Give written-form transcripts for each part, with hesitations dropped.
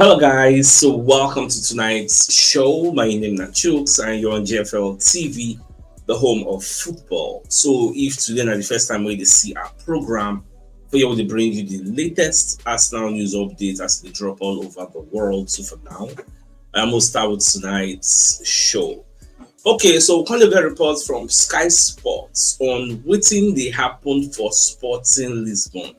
Hello guys, so welcome to tonight's show. My name is CHUKS and you're on JFL TV, the home of football. So if today is the first time we see our program, we will bring you the latest Arsenal news updates as they drop all over the world. So for now, I'm going to start with tonight's show. Okay, so we get reports from Sky Sports on wetin dey happen for Sporting Lisbon.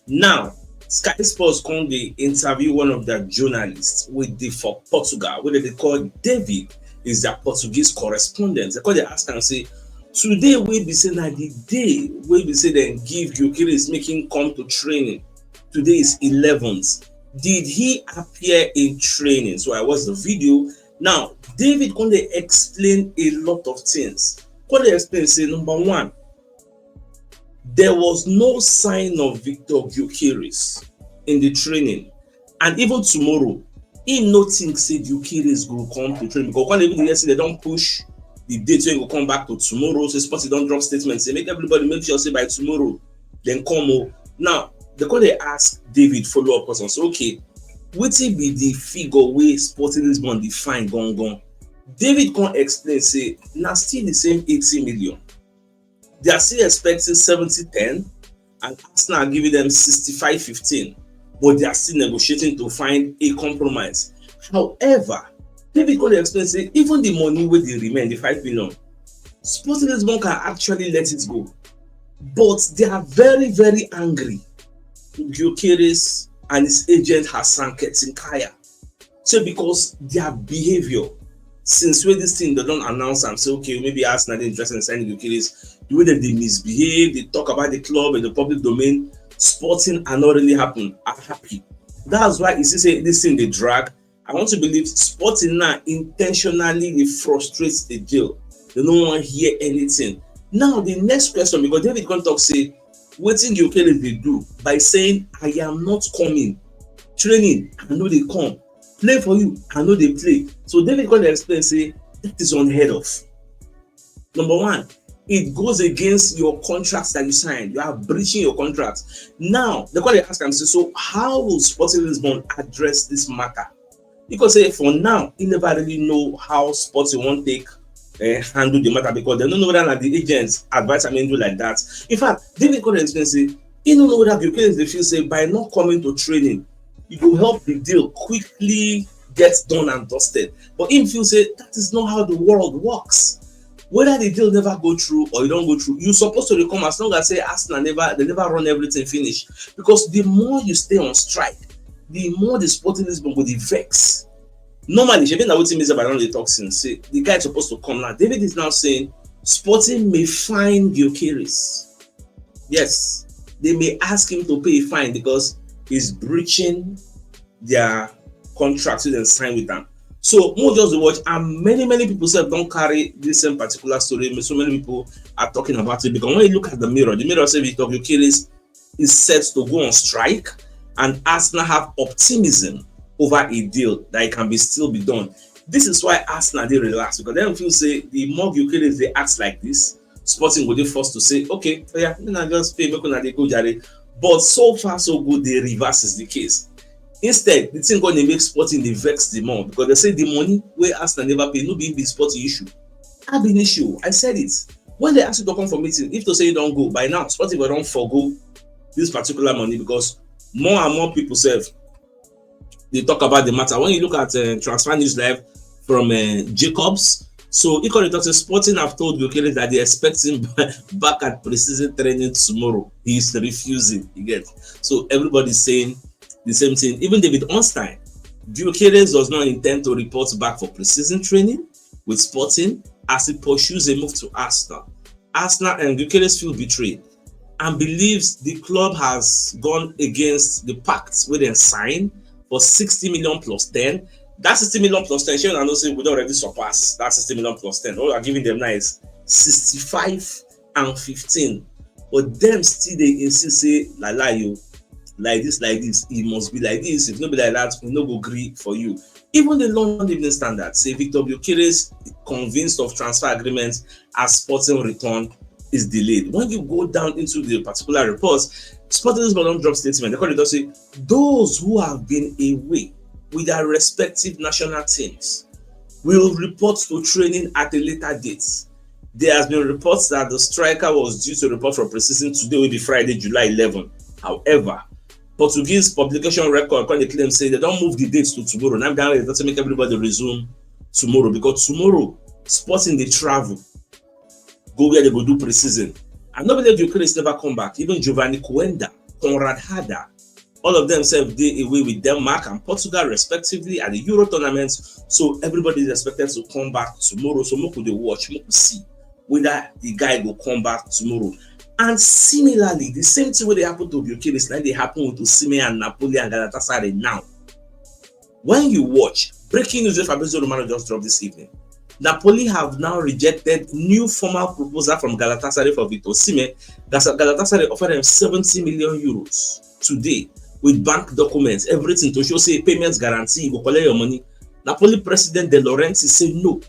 Now, Sky Sports come dey interview one of their journalists with the for Portugal, wey they call David, is their Portuguese correspondent. They call dey ask am say, today wey be say na the day wey be say dem give Gyokeres make him come to training. Today is 11th. Did he appear in training? So I watched the video. Now, David come dey explain a lot of things. Come dey explain say, number one, there was no sign of Victor Gyokeres in the training, and even tomorrow, he no think say Gyokeres go come to training because when even yesterday they don't push the date when he go come back to tomorrow. So Sports don't drop statements say make everybody make sure say by tomorrow then come. Now they call they ask David follow up question. So okay, wetin be the figure wey Sporting Lisbon define gone? David can explain say na still the same 80 million. They are still expecting 70-10 and Arsenal are giving them 65-15, but they are still negotiating to find a compromise. However, David can explain say even the money wey dey remain, the 5 million, Sporting Lisbon can actually let it go, but they are very, very angry with Gyokeres and his agent Hassan Ketinkaya. So because their behavior since when this thing they don't announce and say okay maybe Arsenal dey interested in signing Gyokeres, the way that they misbehave, they talk about the club in the public domain, Sporting are not really happy. That's why you see say this thing they drag. I want to believe Sporting now intentionally they frustrate the deal. They don't want to hear anything. Now the next question, because David can talk say wetin Gyokeres they do by saying I am not coming training, I know they come play for you, I know they play. So David can explain say that is unheard of. Number one, it goes against your contracts that you signed. You are breaching your contracts. Now they call ask and say, so how will Sporting Lisbon address this matter? Because say for now, he never really know how Sporting won't take handle the matter because they don't know whether the agents advise them do like that. In fact, David can explain say he don't know whether Gyokeres they feel say by not coming to training, it will help the deal quickly get done and dusted. But him feel say that is not how the world works. Whether the deal never go through or you don't go through, you're supposed to come as long as say Arsenal never run everything finish. Because the more you stay on strike, the more the Sporting Lisbon will vex. Normally, she been that what team is about the toxins. Say the guy is supposed to come now. David is now saying Sporting may fine Gyokeres. Yes, they may ask him to pay a fine because he's breaching their contract and sign with them. So more just watch, and many people don't carry this same particular story. So many people are talking about it because when you look at the mirror says Victor Gyokeres is set to go on strike, and Arsenal have optimism over a deal that it can still be done. This is why Arsenal they relax because they don't feel say the more Gyokeres they act like this, Sporting will be forced to say okay, yeah, just pay they go jare. But so far so good, the reverse is the case. Instead, the thing going to make Sporting the vex the more because they say the money where Arsenal never pay no be the Sporting issue. Have an issue. I said it. When they ask you to come for meeting, if to say you don't go, by now Sporting will don't forgo this particular money because more and more people they talk about the matter. When you look at Transfer News Live from Jacobs, so he called it that Sporting have told Gyokeres that they expect him back at preseason training tomorrow. He's refusing. You get so everybody's saying the same thing. Even David Ornstein, Gyokeres does not intend to report back for preseason training with Sporting as he pursues a move to Arsenal. Arsenal and Gyokeres feel betrayed and believes the club has gone against the pact where they signed for 60 million plus 10. That 60 million plus 10, Shane and I say we don't already surpass that 60 million plus 10. All we are giving them now is 65 and 15. But them still they insist say you like this, it must be like this. If not be like that, we no go agree for you. Even the London Evening Standard say Victor Gyokeres convinced of transfer agreements as Sporting return is delayed. When you go down into the particular reports, Sporting Lisbon don't drop statement. They call it say those who have been away with their respective national teams. Will report to training at a later date. There has been reports that the striker was due to report for pre-season today, will be Friday, July 11. However, Portuguese publication record when they claim say they don't move the dates to tomorrow. Now it doesn't make everybody resume tomorrow, because tomorrow Sporting they travel, go where they go do pre-season. And nobody Gyokeres never come back. Even Giovanni Coenda, Conrad Hada, all of them said they away with Denmark and Portugal respectively at the Euro tournaments. So everybody is expected to come back tomorrow. So more could they watch, more could see whether the guy will come back tomorrow. And similarly, the same thing when they happen to Gyokeres, like they happen with Osimhen and Napoli and Galatasaray now. When you watch, breaking news, Fabrizio Romano just dropped this evening. Napoli have now rejected new formal proposal from Galatasaray for Victor Osimhen. Galatasaray offered them 70 million euros today with bank documents, everything to show say payments guarantee, you go collect your money. Napoli president De Laurentiis said no,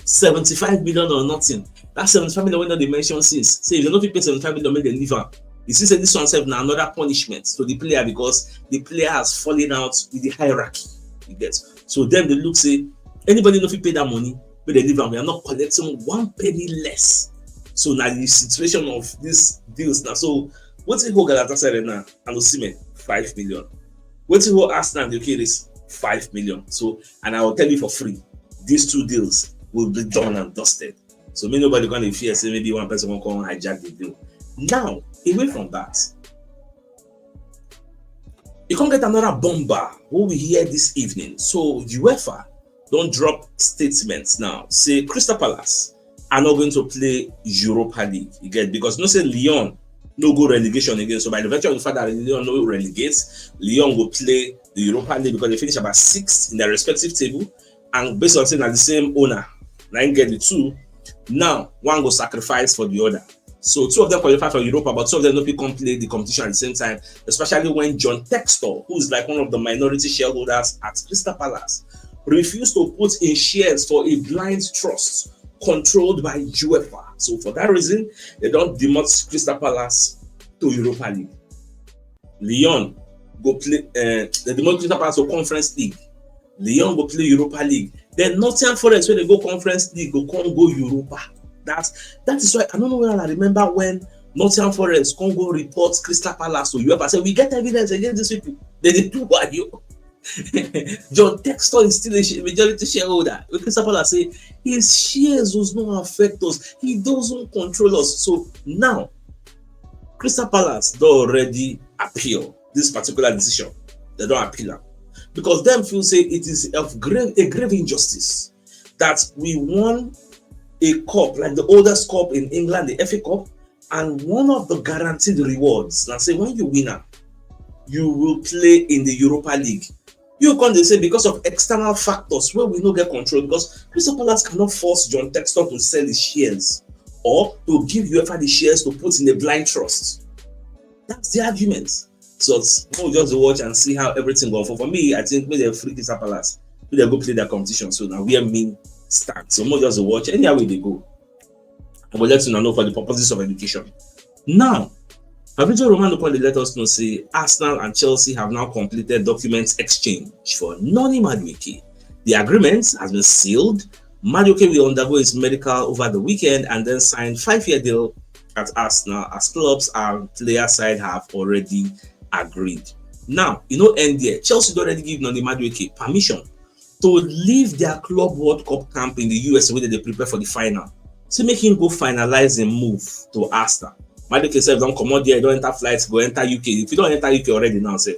75 million or nothing. That 75 million when they mention since. Say if they don't pay 75 million, make they leave am. You see, say this one serve now another punishment to the player because the player has fallen out with the hierarchy. You get. So then they look say anybody know if you pay that money, but they leave am. We are not collecting 1 penny less. So now the situation of these deals now. So what's it hold Galatasaray now and Osimhen 5 million. What's it hold Arsenal and Gyokeres 5 million. So and I will tell you for free, these two deals will be done and dusted. So nobody gonna fear say maybe one person will come and hijack the deal. Now, away from that, you can't get another bomber who we hear this evening. So UEFA don't drop statements now. Say Crystal Palace are not going to play Europa League. You get, because no say Lyon no go relegation again. So by the virtue of the fact that Lyon no relegates, Lyon will play the Europa League because they finish about 6th in their respective table, and based on saying that the same owner, now get the two. Now one go sacrifice for the other. So two of them qualify for Europa, but two of them don't come play the competition at the same time, especially when John Textor, who is like one of the minority shareholders at Crystal Palace, refused to put in shares for a blind trust controlled by UEFA. So for that reason, they don't demote Crystal Palace to Europa League. Lyon go play, they demote Crystal Palace to Conference League. Lyon go play Europa League. Then Nottingham Forest, when they go Conference League, go Europa. That is why I don't know when I remember when Nottingham Forest can go report Crystal Palace to UEFA. Say we get evidence against these people. They do what you. John Textor is still a majority shareholder. Crystal Palace say his shares does not affect us. He doesn't control us. So now, Crystal Palace don't already appeal this particular decision. They don't appeal it because them feel say it is a grave injustice that we won a cup like the oldest cup in England, the FA Cup, and one of the guaranteed rewards. Now say when you win, you will play in the Europa League. You can't say because of external factors where we don't get control, because Crystal Palace cannot force John Textor to sell his shares or to give UEFA the shares to put in a blind trust. That's the argument. So we'll just watch and see how everything goes. For me, I think maybe they'll free Crystal Palace, maybe they'll go play their competition. So now we are mean start. So more just watch anyhow way they go. I will let you know for the purposes of education. Now, Fabrizio Romano let us know say Arsenal and Chelsea have now completed documents exchange for Noni Madueke. The agreement has been sealed. Madueke will undergo his medical over the weekend and then sign 5-year deal at Arsenal, as clubs and player side have already agreed. Now, end there. Chelsea already give Noni Madueke permission to leave their Club World Cup camp in the US where they prepare for the final. So make him go finalize a move to Arsenal. Madueke said don't come out there, don't enter flights, go enter UK. If you don't enter UK already now, say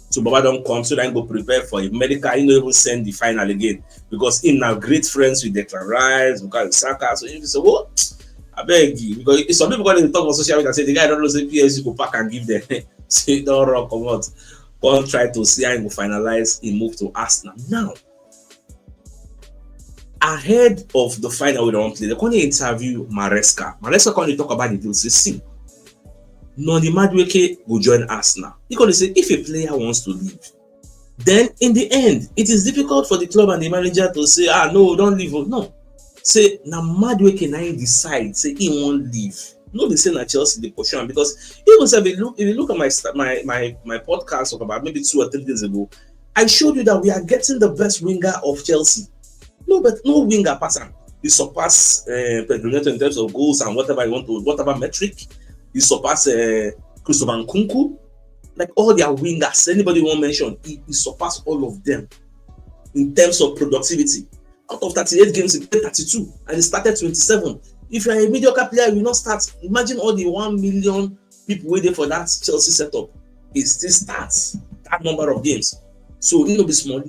so Baba don't come, so then go prepare for a medical. He don't even send the final again because he now great friends with Declan Rice, because Saka. So you say, what? I beg you, because some people going to talk on social media and say the guy don't know say PSG go pack and give them. So you don't rock come out. Come try to see how he will finalize a move to Arsenal. Now, ahead of the final we don't play, they're going to interview Maresca. Maresca going to talk about the deal. Say, see, Noni Madueke will join Arsenal. He's going to say, if a player wants to leave, then in the end, it is difficult for the club and the manager to say, no, don't leave. No. Say, now Madueke now decide, say, he won't leave. No, they say na Chelsea the position, because even if you look at my podcast about maybe 2 or 3 days ago, I showed you that we are getting the best winger of Chelsea. No, but no winger pattern. He surpass Pedro Neto in terms of goals and whatever you want to, whatever metric. He surpass Christopher Nkunku. Like all their wingers, anybody want to mention, he surpassed all of them in terms of productivity. Out of 38 games, he played 32 and he started 27. If you're a mediocre player, you will not start. Imagine all the 1 million people waiting for that Chelsea setup. He still starts that number of games. So it will be small.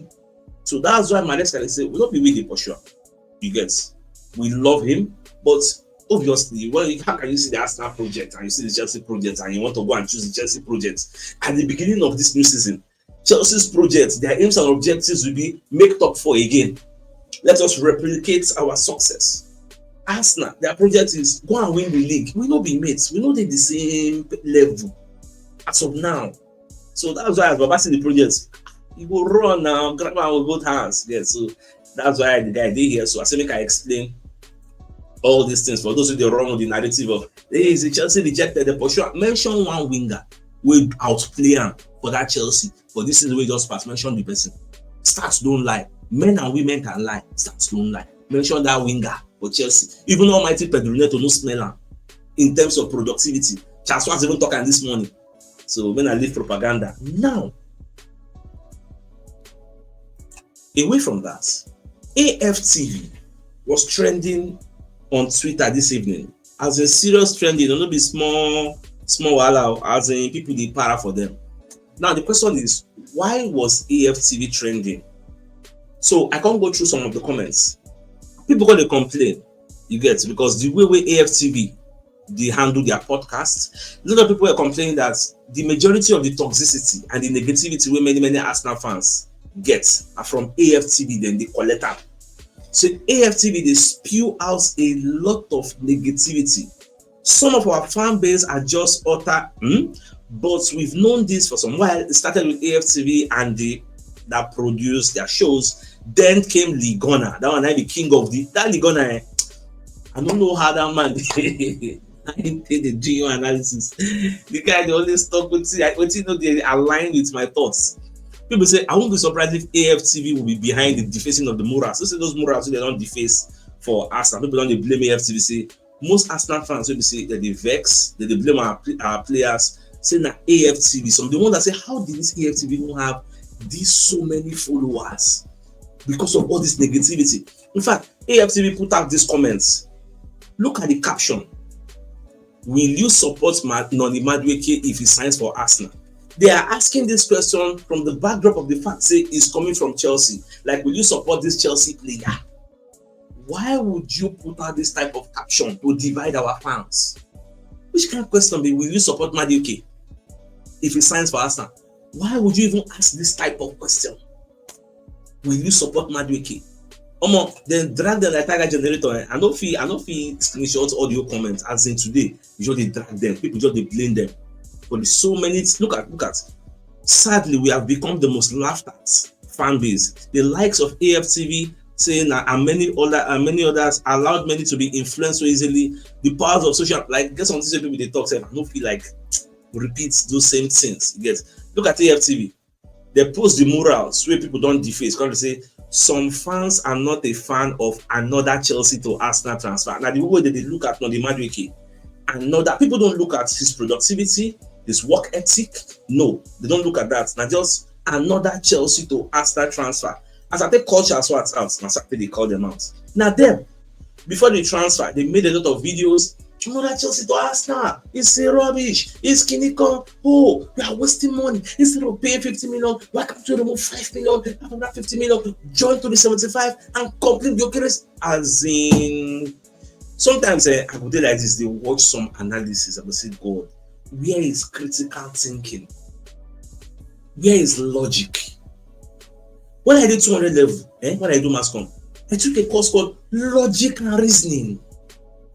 So that's why Madueke can say, we'll not be with him for sure. You get, we love him, but obviously, well, how can you see the Arsenal project and you see the Chelsea project and you want to go and choose the Chelsea project at the beginning of this new season? Chelsea's project, their aims and objectives will be make top 4 again. Let us replicate our success. Arsenal, their project is go and win the league. We not be mates. We not at the same level as of now. So that's why as Baba see the project, he will run now, grab with both hands. Yeah, so that's why the guy did here. So I say make I explain all these things for those who they run with the narrative of hey, is the Chelsea rejected the for sure. Mention one winger will outplay him for that Chelsea. For this is the way just pass. Mention the person. Stats don't lie. Men and women can lie. Stats don't lie. Mention that winger for Chelsea. Even almighty Pedro Neto no smell him in terms of productivity. Charles was even talking this morning. So when I leave propaganda now, away from that, AFTV was trending on Twitter this evening as a serious trending. Don't be small while as in people they para for them. Now the question is, why was AFTV trending? So I can't go through some of the comments. People gonna complain, you get, because the way AFTV they handle their podcast, a lot of people are complaining that the majority of the toxicity and the negativity where many Arsenal fans get are from AFTV, then they collect up. So AFTV they spew out a lot of negativity. Some of our fan base are just utter, but we've known this for some while. It started with AFTV and that produced their shows. Then came Ligona. That one I the king of that Ligona. I don't know how that man I did the geo analysis. The guy they always talk with they align with my thoughts. People say I won't be surprised if AFTV will be behind the defacing of the murals. So say those murals they don't deface for Arsenal. People don't blame AFTV. Say most Arsenal fans will say that they vex, that they blame our players. Say that AFTV. Some the one that say how did this AFTV even have these so many followers because of all this negativity? In fact, AFTV put out these comments. Look at the caption. Will you support Noni Madueke if he signs for Arsenal? They are asking this question from the backdrop of the fact say he's coming from Chelsea. Like, will you support this Chelsea player? Why would you put out this type of caption to divide our fans? Which kind of question be, will you support Madueke if he signs for Arsenal? Why would you even ask this type of question? Will you support Madueke? Then drag them like Tiger Generator. I don't feel screenshot audio comments as in today. You just they drag them. People just they blame them. But there's so many. Look at. Sadly, we have become the most laughed at fan base. The likes of AFTV saying that and many others allowed many to be influenced so easily. The powers of social, like get some people they talk. I don't feel like repeats those same things. You get. Look at AFTV. They post the murals where people don't deface. Because they say some fans are not a fan of another Chelsea to Arsenal transfer. Now the way that they look at Noni Madueke, another people don't look at his productivity, his work ethic. No, they don't look at that. Now just another Chelsea to Arsenal transfer. As I take culture as what's out, as they call them out. Now them, before the transfer, they made a lot of videos. Another Chelsea to Arsenal. It's rubbish. It's Kinikon. Oh, we are wasting money. Instead of paying 50 million, why can't you remove 5 million? After that 50 million, join to the 75 and complete Gyokeres. As in, sometimes I would do like this. They watch some analysis and they say, God, where is critical thinking? Where is logic? When I did 200 level, when I do mass comm, I took a course called Logic and Reasoning.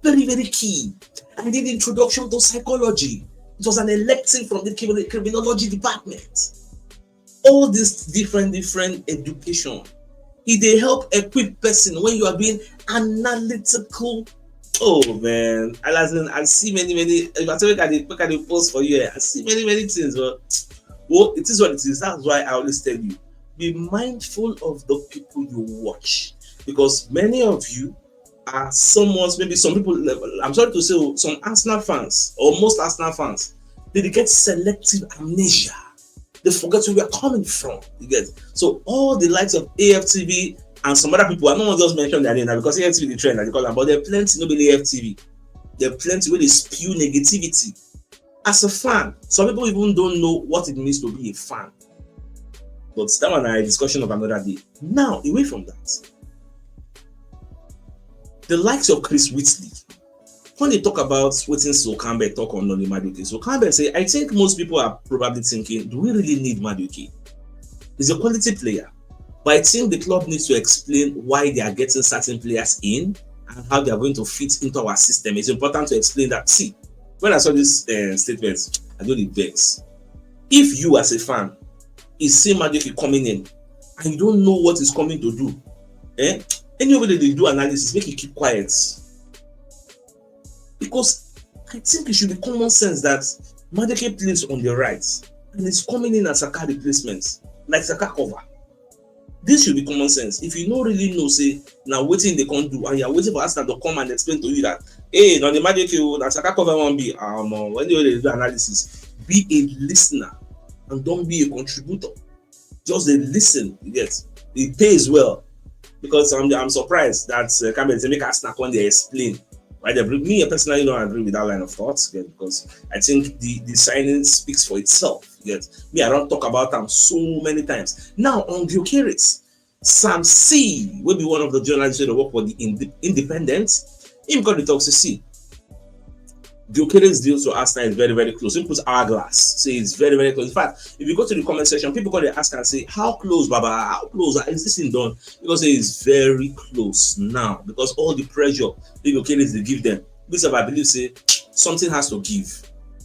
Very, very key. I did introduction to psychology. It was an elective from the criminology department. All this different education. It help equip person when you are being analytical. Oh man, I see many. If I look at the post for you, I see many things. But well, it is what it is. That's why I always tell you, be mindful of the people you watch, because many of you are someone's, maybe some people, I'm sorry to say, some Arsenal fans or most Arsenal fans, they get selective amnesia. They forget where we are coming from. You get, so all the likes of AFTV and some other people, I don't want to just mention their name now because AFTV the trend, they call them, but there are plenty nobody AFTV. There are plenty where they spew negativity. As a fan, some people even don't know what it means to be a fan. But that one is a discussion of another day. Now, away from that, the likes of Chris Whitley, when they talk about waiting so Campbell talk on Madueke, so Campbell say, I think most people are probably thinking, do we really need Madueke? He's a quality player, but I think the club needs to explain why they are getting certain players in and how they are going to fit into our system. It's important to explain that. See, when I saw this statement, I got the vex. If you as a fan is seeing Madueke coming in and you don't know what he's coming to do, anybody they do analysis, make you keep quiet. Because I think it should be common sense that Madueke plays on the right and is coming in as Saka replacement, like Saka cover. This should be common sense. If you don't really know, say, now waiting they can't do, and you're waiting for Arsenal to come and explain to you that, hey, now the Madueke, that Saka cover won't be, when they do analysis, be a listener and don't be a contributor. Just listen, you get. It pays well. Because I'm surprised that Campbell make Arsenal when they explain. Right? Me personally don't agree with that line of thought, because I think the signing speaks for itself. Yes. Me, I don't talk about them so many times. Now on Gyokeres, Sam C will be one of the journalists who work for the Independent. Him got the talks to see. Gyokeres deals to Arsenal is very, very close. He puts hourglass. Say it's very, very close. In fact, if you go to the comment section, people go to ask and say, how close, Baba? How close is this thing done? Because it is very close now. Because all the pressure the Gyokeres they give them, because I believe say something has to give.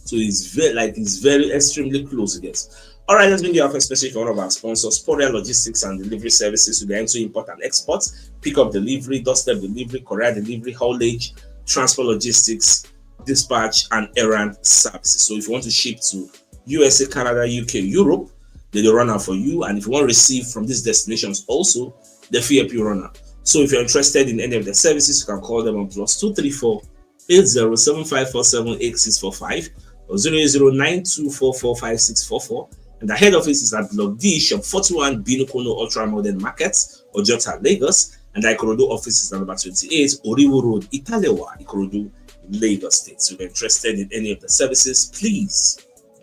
So it's very extremely close, I guess. All right, let's bring you our first message for one of our sponsors, Porter Logistics and Delivery Services to the end to import and export, pick up delivery, doorstep delivery, courier delivery, haulage, transport logistics, dispatch and errand services. So if you want to ship to USA, Canada, UK, Europe, they run out for you. And if you want to receive from these destinations also, the free up you run out. So if you're interested in any of the services, you can call them on +234 8075478645 or 08092445644. And the head office is at Block D, Shop 41, Binukono Ultra Modern Market, Ojota, Lagos. And the Ikorodu office is at number 28, Oriwo Road, Italewa, Ikorodu, Lagos State. So if you're interested in any of the services, please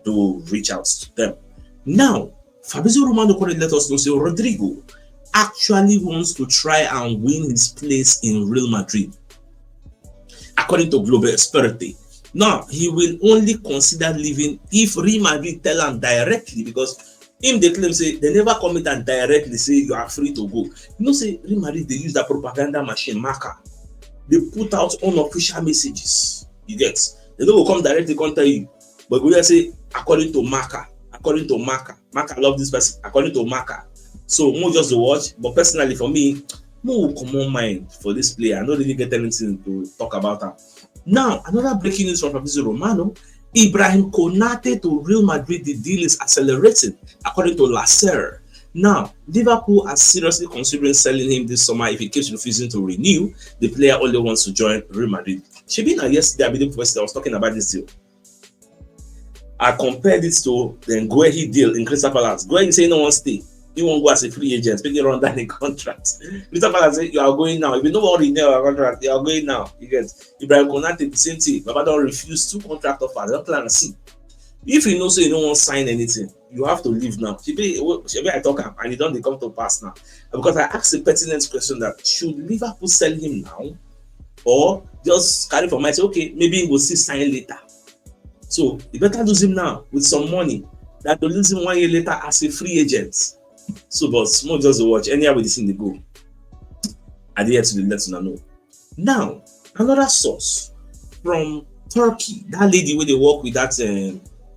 do reach out to them. Now, Fabrizio Romano let us know, say Rodrigo actually wants to try and win his place in Real Madrid. According to Global Esperity. Now, he will only consider leaving if Real Madrid tell him directly, because him they claim say they never come in and directly say you are free to go. You know, say Real Madrid they use that propaganda machine marker. They put out unofficial messages. You get, they don't come directly contact you, but we just say according to marker, marker love this person according to marker. So more just to watch, but personally for me, no common mind for this player. I don't really get anything to talk about her. Now, another breaking news from Fabrizio Romano: Ibrahim Konate to Real Madrid. The deal is accelerating, according to Lasser. Now, Liverpool are seriously considering selling him this summer if he keeps refusing to renew. The player only wants to join Real Madrid. Shebina yesterday, I believe I was talking about this deal. I compared it to the Nguehi deal in Crystal Palace. Nguehi say no one stay. He won't go as a free agent, making run down the contract. Crystal Palace say you are going now. If you don't want to renew your contract, you are going now. You get Ibrahim Konate, the same thing. Baba don't refuse 2 contract offers. Don't plan to see. If you know so you don't want to sign anything, you have to leave now. Shebi I talk and you don't come to pass now. Because I asked a pertinent question that should Liverpool sell him now or just carry for mind, say, okay, maybe we'll see sign later. So you better lose him now with some money than to lose him 1 year later as a free agent. So, but small just to watch. Anyhow, with this in the go. I did to let you know. Now, another source from Turkey, that lady where they work with that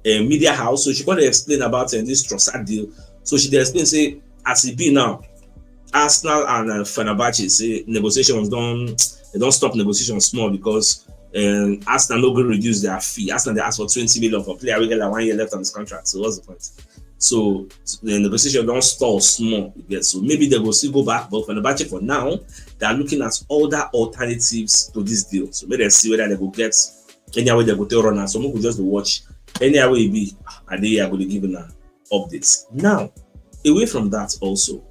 media house, so she going to explain about this Trossard deal. So she did explain, say, as it be now, Arsenal and Fenerbahce say negotiations don't stop negotiations small because Arsenal no going to reduce their fee. Arsenal they ask for 20 million for player. We get like 1 year left on this contract. So what's the point? So the negotiation don't stall small. You get, so maybe they will still go back, but for Fenerbahce for now, they are looking at other alternatives to this deal. So maybe they see whether they will get any way they go to run. So we could just watch any way it be, and they are going to give an updates. Now, away from that also,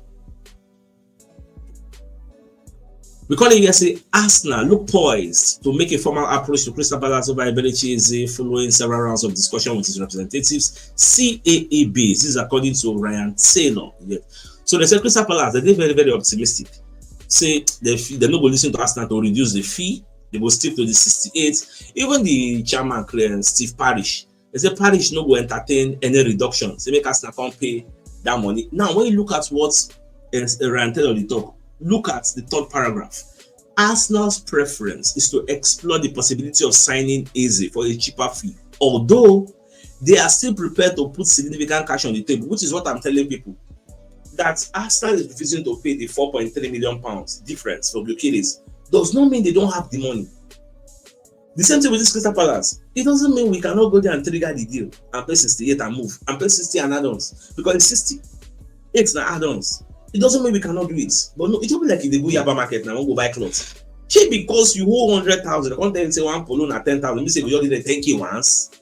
we call it yesterday, Arsenal look poised to make a formal approach to Crystal Palace over Eze following several rounds of discussion with his representatives, CAAB. This is according to Ryan Taylor. Yeah. So they said Crystal Palace, they're very, very optimistic. Say they're not going to listen to Arsenal to reduce the fee. They will stick to the 68. Even the chairman, Steve Parish, they say Parish no will entertain any reduction. They make Arsenal can't pay that money. Now, when you look at what Ryan Taylor talk, look at the third paragraph. Arsenal's preference is to explore the possibility of signing Eze for a cheaper fee, although they are still prepared to put significant cash on the table, which is what I'm telling people. That Arsenal is refusing to pay the £4.3 million difference for Gyokeres does not mean they don't have the money. The same thing with this Crystal Palace. It doesn't mean we cannot go there and trigger the deal and pay 68 and move and pay 60 and add-ons, because it's 68 and add-ons. It doesn't mean we cannot do it. But no, it will be like if they go Yaba market now, won't go buy clothes. Because you hold 100,000, the content say one polo at 10,000, you say we only 10K once.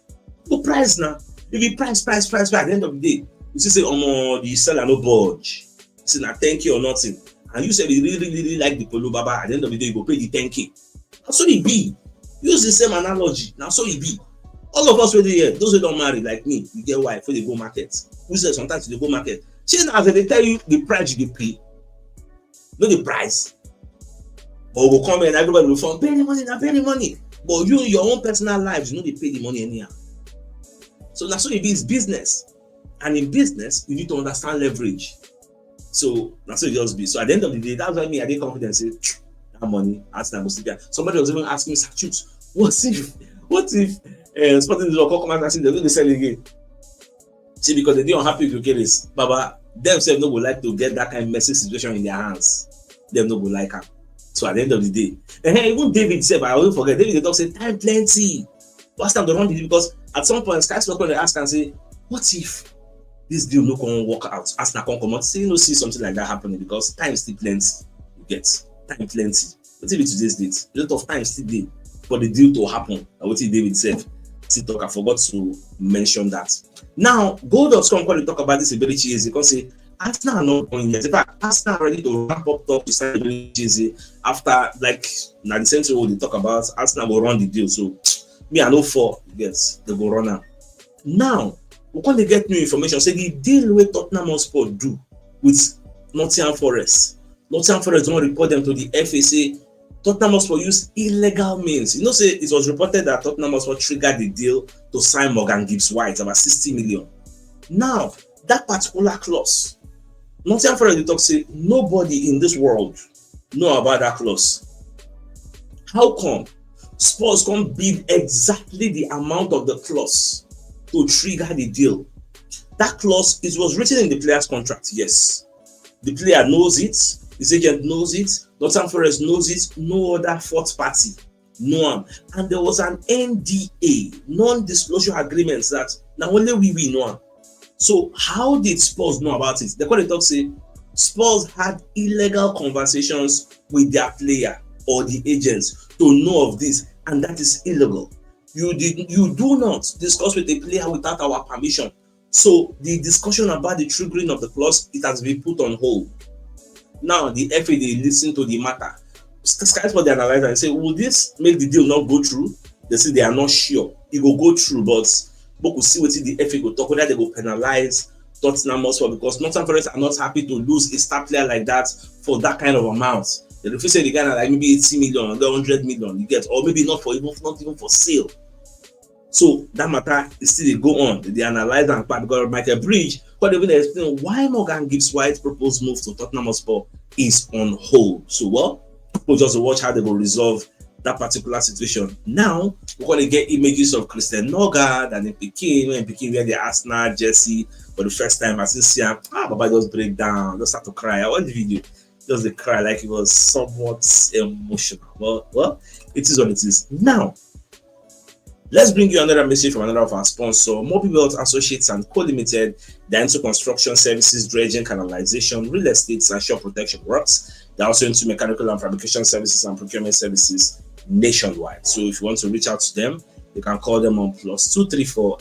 Go price now. If you price at the end of the day, you say the seller no budge. You say na 10K or nothing. And you say you really like the polo baba, at the end of the day, you go pay the 10K. That's so it be. Use the same analogy. Now so it be. All of us were here, those who don't marry like me, you get wife, they go market. Who says sometimes they go market. As they tell you the price you pay, not the price. Or will come and everybody will fall, pay the money. But you, your own personal lives, you know they pay the money anyhow. So that's what it is, business. And in business, you need to understand leverage. So that's what it just be. So at the end of the day, that's why I didn't confidence say that money, ask them. Somebody was even asking me, CHUKS, what if Sporting will come and say they're going to sell again? See, because they didn't happy with Gyokeres, Baba, themselves no would like to get that kind of messy situation in their hands. Them no would like her. So at the end of the day, even David said, I won't forget, David the dog said, time plenty. Last time they run the deal, because at some point, Sky's not going to ask and say, what if this deal no can work out? Arsenal can come out, say, you know, see something like that happening, because time still plenty. You get time plenty. What if today's date? A lot of time still there for the deal to happen. And what if David said? I forgot to mention that. Now, Goal.com when they talk about this ability is because say Arsenal are not going yet. In fact, Arsenal are ready to ramp up talk to sign ability after now the same thing they talk about. Arsenal will run the deal. So me I know for yes, they go run now. We can't get new information. Say the deal with Tottenham Hotspur do with Nottingham Forest. Nottingham Forest don't report them to the FA. Tottenham Hotspur use illegal means. You know, say it was reported that Tottenham Hotspur triggered the deal to sign Morgan Gibbs-White about 60 million. Now, that particular clause, Nottingham Forest talk say nobody in this world know about that clause. How come Spurs can't bid exactly the amount of the clause to trigger the deal? That clause, it was written in the player's contract, yes. The player knows it, his agent knows it, Nottingham Forest knows it, no other fourth party, no one. And there was an NDA, non-disclosure agreement that now only we know. So how did Spurs know about it? The talk say Spurs had illegal conversations with their player or the agents to know of this, and that is illegal. You do not discuss with a player without our permission. So the discussion about the triggering of the clause, it has been put on hold. Now the FA they listen to the matter. Sky for the analyzer and say, will this make the deal not go through? They say they are not sure. It will go through, but we'll see what the FA will talk, whether they will penalize Tottenham Hotspur, because Nottingham Forest are not happy to lose a star player like that for that kind of amount. The referee say the guy like maybe 80 million, 100 million, you get, or maybe not even for sale. So that matter is still go on. They analyze and part because Michael Bridge could even explain why Morgan Gibbs-White's proposed move to Tottenham Hotspur is on hold. So we'll just watch how they will resolve that particular situation. Now we're going to get images of Christian Nogard and Pidgin wear the Arsenal jersey for the first time. I see him, Baba just break down, just start to cry. I watched the video, just the cry like it was somewhat emotional. Well, it is what it is. Now, Let's bring you another message from another of our sponsors, Mobile Wealth Associates and Co Limited. They're into construction services, dredging, canalization, real estate, and shore protection works. They're also into mechanical and fabrication services and procurement services nationwide. So if you want to reach out to them, you can call them on +234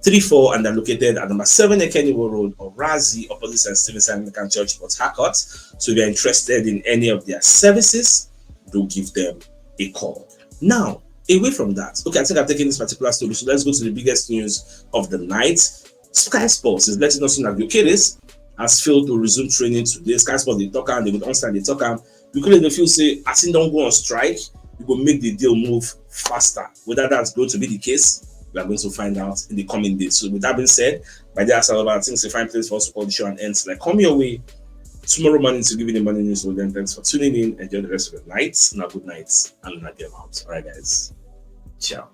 8064642234, and they're located at number 7 Ekeniwo Road, Orazi, opposite St. Stephen's Anglican Church, Port Harcourt. So if you're interested in any of their services, do give them a call. Now, away from that, okay, I think I've taken this particular story, so let's go to the biggest news of the night. Sky Sports is letting us know that Gyokeres has failed to resume training today. Sky Sports, they talk and they would understand they talk and Gyokeres, they feel say, as in don't go on strike, you will make the deal move faster. Whether that's going to be the case, we are going to find out in the coming days. So with that being said, by the answer about things, a fine place for us to call the show and ends. Like, come your way tomorrow morning to give you the morning news. So then thanks for tuning in. Enjoy the rest of the night. Now good night. And not get out. All right, guys. Ciao.